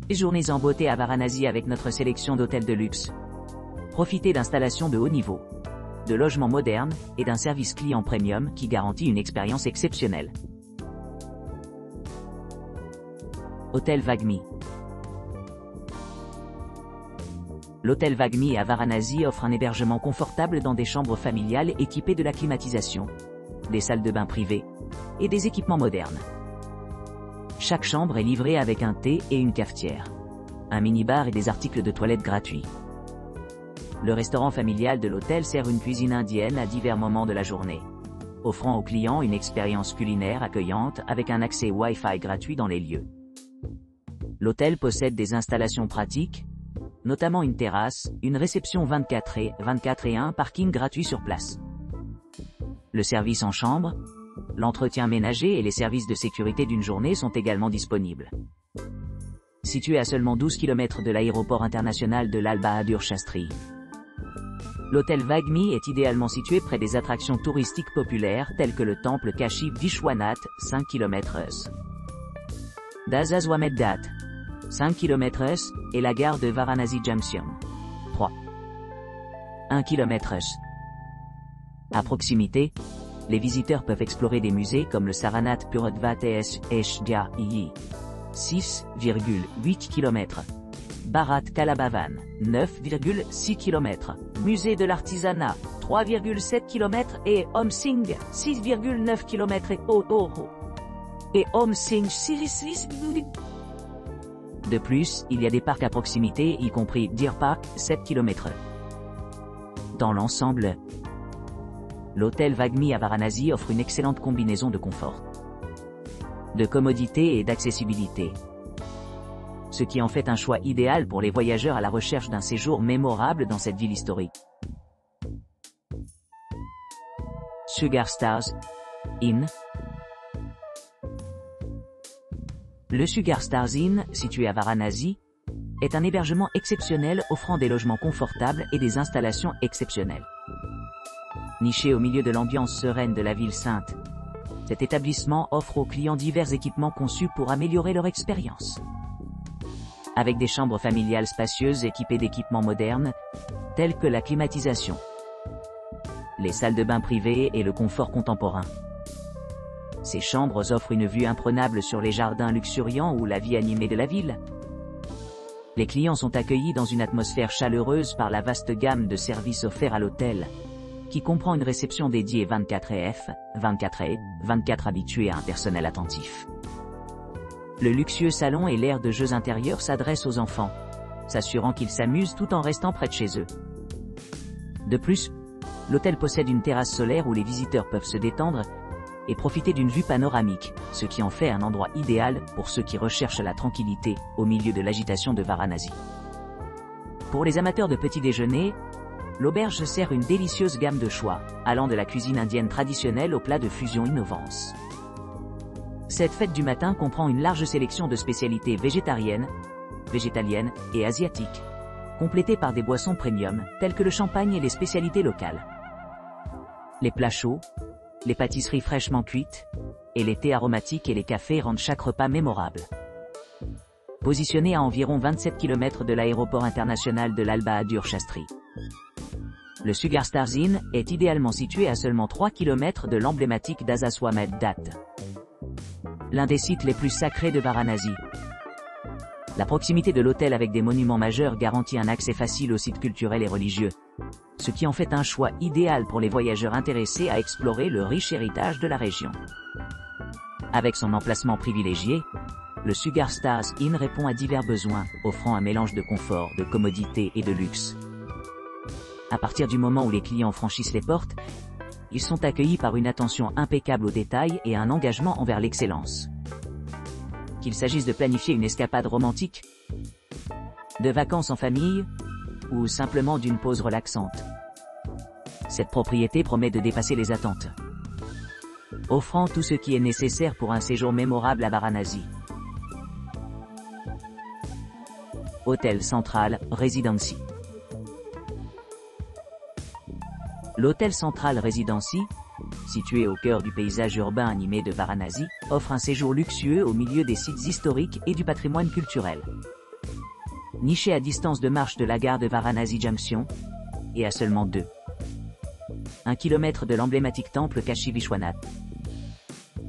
Journées en beauté à Varanasi avec notre sélection d'hôtels de luxe. Profitez d'installations de haut niveau, de logements modernes et d'un service client premium qui garantit une expérience exceptionnelle. Hôtel Vagmi. L'hôtel Vagmi à Varanasi offre un hébergement confortable dans des chambres familiales équipées de la climatisation, des salles de bain privées et des équipements modernes. Chaque chambre est livrée avec un thé et une cafetière, un minibar et des articles de toilette gratuits. Le restaurant familial de l'hôtel sert une cuisine indienne à divers moments de la journée, offrant aux clients une expérience culinaire accueillante avec un accès Wi-Fi gratuit dans les lieux. L'hôtel possède des installations pratiques, notamment une terrasse, une réception 24 et un parking gratuit sur place. Le service en chambre, l'entretien ménager et les services de sécurité d'une journée sont également disponibles. Situé à seulement 12 km de l'aéroport international de Lal Bahadur Shastri, l'hôtel Vagmi est idéalement situé près des attractions touristiques populaires telles que le temple Kashi Vishwanath, 5 km d'Azazwamed Dat, 5 km et la gare de Varanasi Junction, 1 km. À proximité, les visiteurs peuvent explorer des musées comme le Saranath Puradvat Eshdia Iyi, 6,8 km. Bharat Kalabhavan, 9,6 km. Musée de l'artisanat, 3,7 km et Om Singh, 6,9 km et Om Singh 6. De plus, il y a des parcs à proximité, y compris Deer Park, 7 km. Dans l'ensemble, l'hôtel Vagmi à Varanasi offre une excellente combinaison de confort, de commodité et d'accessibilité, ce qui en fait un choix idéal pour les voyageurs à la recherche d'un séjour mémorable dans cette ville historique. Sugar Stars Inn. Le Sugar Stars Inn, situé à Varanasi, est un hébergement exceptionnel offrant des logements confortables et des installations exceptionnelles. Niché au milieu de l'ambiance sereine de la ville sainte, cet établissement offre aux clients divers équipements conçus pour améliorer leur expérience. Avec des chambres familiales spacieuses équipées d'équipements modernes, tels que la climatisation, les salles de bain privées et le confort contemporain. Ces chambres offrent une vue imprenable sur les jardins luxuriants ou la vie animée de la ville. Les clients sont accueillis dans une atmosphère chaleureuse par la vaste gamme de services offerts à l'hôtel, qui comprend une réception dédiée 24 habituée à un personnel attentif. Le luxueux salon et l'aire de jeux intérieurs s'adressent aux enfants, s'assurant qu'ils s'amusent tout en restant près de chez eux. De plus, l'hôtel possède une terrasse solaire où les visiteurs peuvent se détendre et profiter d'une vue panoramique, ce qui en fait un endroit idéal pour ceux qui recherchent la tranquillité au milieu de l'agitation de Varanasi. Pour les amateurs de petits déjeuners, l'auberge sert une délicieuse gamme de choix, allant de la cuisine indienne traditionnelle aux plats de fusion innovance. Cette fête du matin comprend une large sélection de spécialités végétariennes, végétaliennes et asiatiques, complétées par des boissons premium, telles que le champagne et les spécialités locales. Les plats chauds, les pâtisseries fraîchement cuites, et les thés aromatiques et les cafés rendent chaque repas mémorable. Positionné à environ 27 km de l'aéroport international de Lal Bahadur Shastri, le Sugar Stars Inn est idéalement situé à seulement 3 km de l'emblématique d'Azazwamed Dat, l'un des sites les plus sacrés de Varanasi. La proximité de l'hôtel avec des monuments majeurs garantit un accès facile aux sites culturels et religieux, ce qui en fait un choix idéal pour les voyageurs intéressés à explorer le riche héritage de la région. Avec son emplacement privilégié, le Sugar Stars Inn répond à divers besoins, offrant un mélange de confort, de commodité et de luxe. À partir du moment où les clients franchissent les portes, ils sont accueillis par une attention impeccable aux détails et un engagement envers l'excellence. Qu'il s'agisse de planifier une escapade romantique, de vacances en famille, ou simplement d'une pause relaxante, cette propriété promet de dépasser les attentes, offrant tout ce qui est nécessaire pour un séjour mémorable à Varanasi. Hôtel Central Residency. L'Hôtel Central Residency, situé au cœur du paysage urbain animé de Varanasi, offre un séjour luxueux au milieu des sites historiques et du patrimoine culturel. Niché à distance de marche de la gare de Varanasi Junction, et à seulement 1 km de l'emblématique temple Kashi Vishwanath.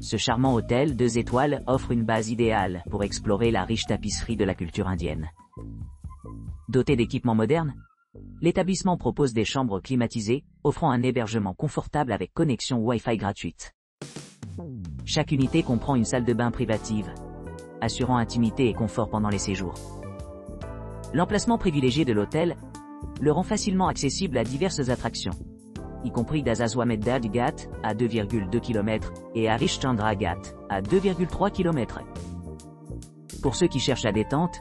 Ce charmant hôtel 2 étoiles offre une base idéale pour explorer la riche tapisserie de la culture indienne. Doté d'équipements modernes, l'établissement propose des chambres climatisées, offrant un hébergement confortable avec connexion Wi-Fi gratuite. Chaque unité comprend une salle de bain privative, assurant intimité et confort pendant les séjours. L'emplacement privilégié de l'hôtel le rend facilement accessible à diverses attractions, y compris Dasaswamedha Ghat à 2,2 km et Harishchandra Ghat à 2,3 km. Pour ceux qui cherchent la détente,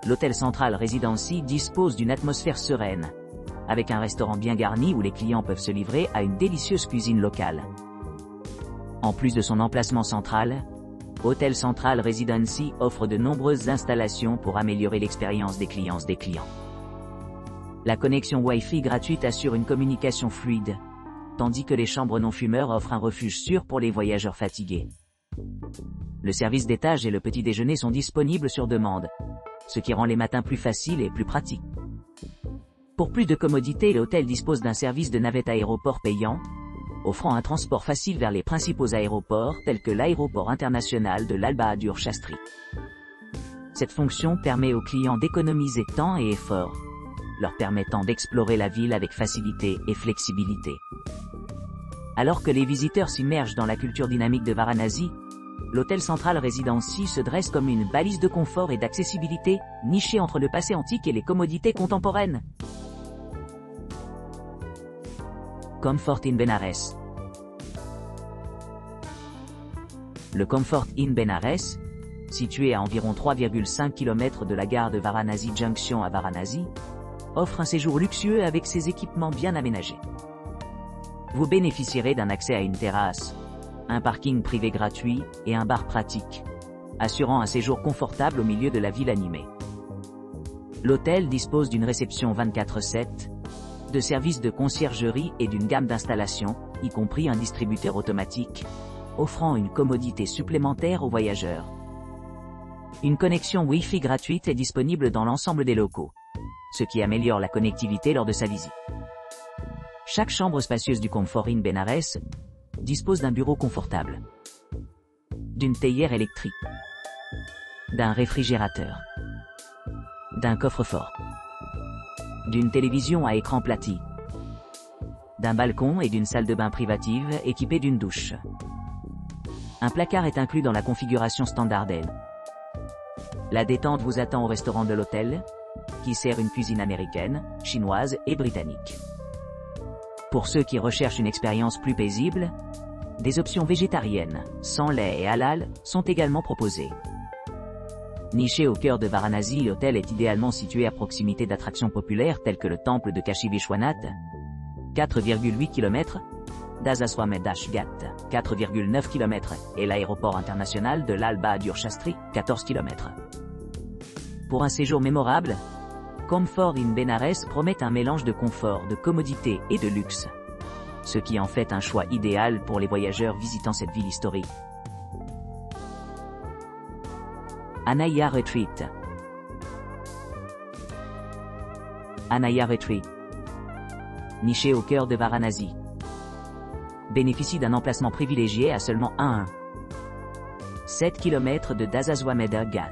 l'hôtel Central Residency dispose d'une atmosphère sereine, avec un restaurant bien garni où les clients peuvent se livrer à une délicieuse cuisine locale. En plus de son emplacement central, Hôtel Central Residency offre de nombreuses installations pour améliorer l'expérience des clients. La connexion Wi-Fi gratuite assure une communication fluide, tandis que les chambres non-fumeurs offrent un refuge sûr pour les voyageurs fatigués. Le service d'étage et le petit déjeuner sont disponibles sur demande, ce qui rend les matins plus faciles et plus pratiques. Pour plus de commodité, l'hôtel dispose d'un service de navette aéroport payant, offrant un transport facile vers les principaux aéroports tels que l'aéroport international de Lal Bahadur Shastri. Cette fonction permet aux clients d'économiser temps et effort, leur permettant d'explorer la ville avec facilité et flexibilité. Alors que les visiteurs s'immergent dans la culture dynamique de Varanasi, l'hôtel Central Residency se dresse comme une balise de confort et d'accessibilité, nichée entre le passé antique et les commodités contemporaines. Comfort Inn Benares. Le Comfort Inn Benares, situé à environ 3,5 km de la gare de Varanasi Junction à Varanasi, offre un séjour luxueux avec ses équipements bien aménagés. Vous bénéficierez d'un accès à une terrasse, un parking privé gratuit et un bar pratique, assurant un séjour confortable au milieu de la ville animée. L'hôtel dispose d'une réception 24/7, de services de conciergerie et d'une gamme d'installations, y compris un distributeur automatique, offrant une commodité supplémentaire aux voyageurs. Une connexion Wi-Fi gratuite est disponible dans l'ensemble des locaux, ce qui améliore la connectivité lors de sa visite. Chaque chambre spacieuse du Comfort Inn Benares dispose d'un bureau confortable, d'une théière électrique, d'un réfrigérateur, d'un coffre-fort, d'une télévision à écran plati, d'un balcon et d'une salle de bain privative équipée d'une douche. Un placard est inclus dans la configuration standard d'elle. La détente vous attend au restaurant de l'hôtel, qui sert une cuisine américaine, chinoise et britannique. Pour ceux qui recherchent une expérience plus paisible, des options végétariennes, sans lait et halal, sont également proposées. Niché au cœur de Varanasi, l'hôtel est idéalement situé à proximité d'attractions populaires telles que le temple de Kashi Vishwanath, 4,8 km, Dasaswamedha Ghat, 4,9 km, et l'aéroport international de Lal Bahadur Shastri, 14 km. Pour un séjour mémorable, Comfort Inn Benares promet un mélange de confort, de commodité et de luxe, ce qui en fait un choix idéal pour les voyageurs visitant cette ville historique. Anaya Retreat. Anaya Retreat, niché au cœur de Varanasi, bénéficie d'un emplacement privilégié à seulement 7 km de Dasaswamedha Ghat,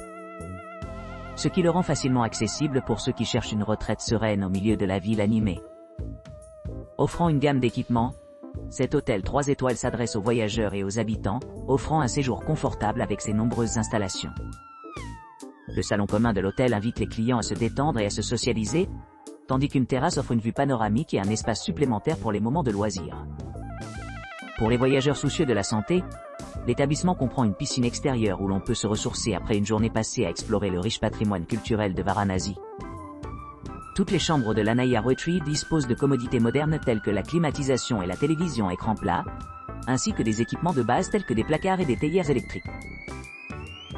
ce qui le rend facilement accessible pour ceux qui cherchent une retraite sereine au milieu de la ville animée. Offrant une gamme d'équipements, cet hôtel 3 étoiles s'adresse aux voyageurs et aux habitants, offrant un séjour confortable avec ses nombreuses installations. Le salon commun de l'hôtel invite les clients à se détendre et à se socialiser, tandis qu'une terrasse offre une vue panoramique et un espace supplémentaire pour les moments de loisirs. Pour les voyageurs soucieux de la santé, l'établissement comprend une piscine extérieure où l'on peut se ressourcer après une journée passée à explorer le riche patrimoine culturel de Varanasi. Toutes les chambres de l'Anaya Retreat disposent de commodités modernes telles que la climatisation et la télévision à écran plat, ainsi que des équipements de base tels que des placards et des théières électriques.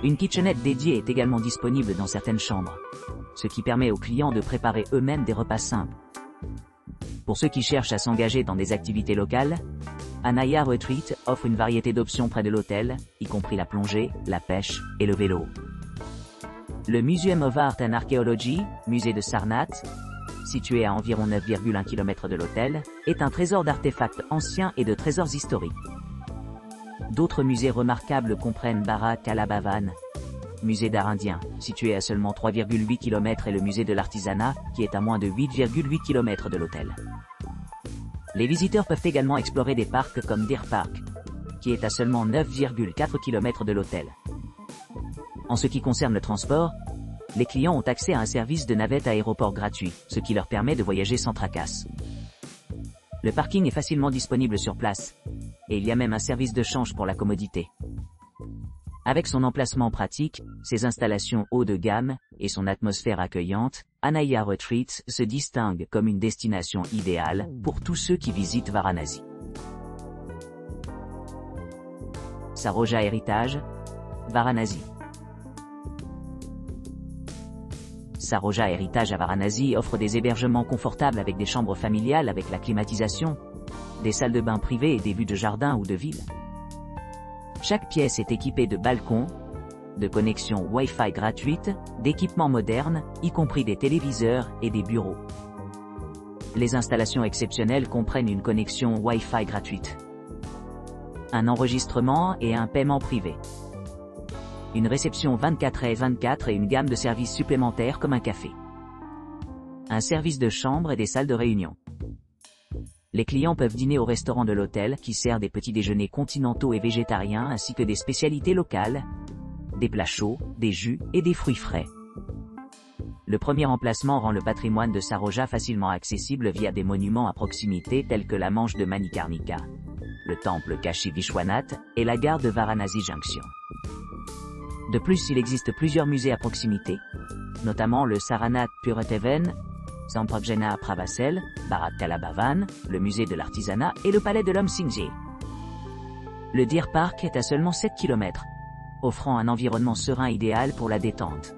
Une kitchenette dédiée est également disponible dans certaines chambres, ce qui permet aux clients de préparer eux-mêmes des repas simples. Pour ceux qui cherchent à s'engager dans des activités locales, Anaya Retreat offre une variété d'options près de l'hôtel, y compris la plongée, la pêche et le vélo. Le Museum of Art and Archaeology, musée de Sarnath, situé à environ 9,1 km de l'hôtel, est un trésor d'artefacts anciens et de trésors historiques. D'autres musées remarquables comprennent Bharat Kala-Bhavan, musée d'art indien, situé à seulement 3,8 km, et le musée de l'artisanat, qui est à moins de 8,8 km de l'hôtel. Les visiteurs peuvent également explorer des parcs comme Deer Park, qui est à seulement 9,4 km de l'hôtel. En ce qui concerne le transport, les clients ont accès à un service de navette aéroport gratuit, ce qui leur permet de voyager sans tracasse. Le parking est facilement disponible sur place, et il y a même un service de change pour la commodité. Avec son emplacement pratique, ses installations haut de gamme et son atmosphère accueillante, Anaya Retreats se distingue comme une destination idéale pour tous ceux qui visitent Varanasi. Saroja Heritage, Varanasi. Saroja Heritage à Varanasi offre des hébergements confortables avec des chambres familiales avec la climatisation, des salles de bain privées et des vues de jardin ou de ville. Chaque pièce est équipée de balcons, de connexions Wi-Fi gratuites, d'équipements modernes, y compris des téléviseurs et des bureaux. Les installations exceptionnelles comprennent une connexion Wi-Fi gratuite, un enregistrement et un paiement privé, une réception 24h/24 et une gamme de services supplémentaires comme un café, un service de chambre et des salles de réunion. Les clients peuvent dîner au restaurant de l'hôtel qui sert des petits déjeuners continentaux et végétariens ainsi que des spécialités locales, des plats chauds, des jus et des fruits frais. Le premier emplacement rend le patrimoine de Saroja facilement accessible via des monuments à proximité tels que la manche de Manikarnika, le temple Kashi Vishwanath et la gare de Varanasi Junction. De plus, il existe plusieurs musées à proximité, notamment le Saranath Purotheven, Sampajena Pravasel, Bharat Kala-Bhavan, le musée de l'artisanat et le palais de l'homme Singye. Le Deer Park est à seulement 7 km, offrant un environnement serein idéal pour la détente.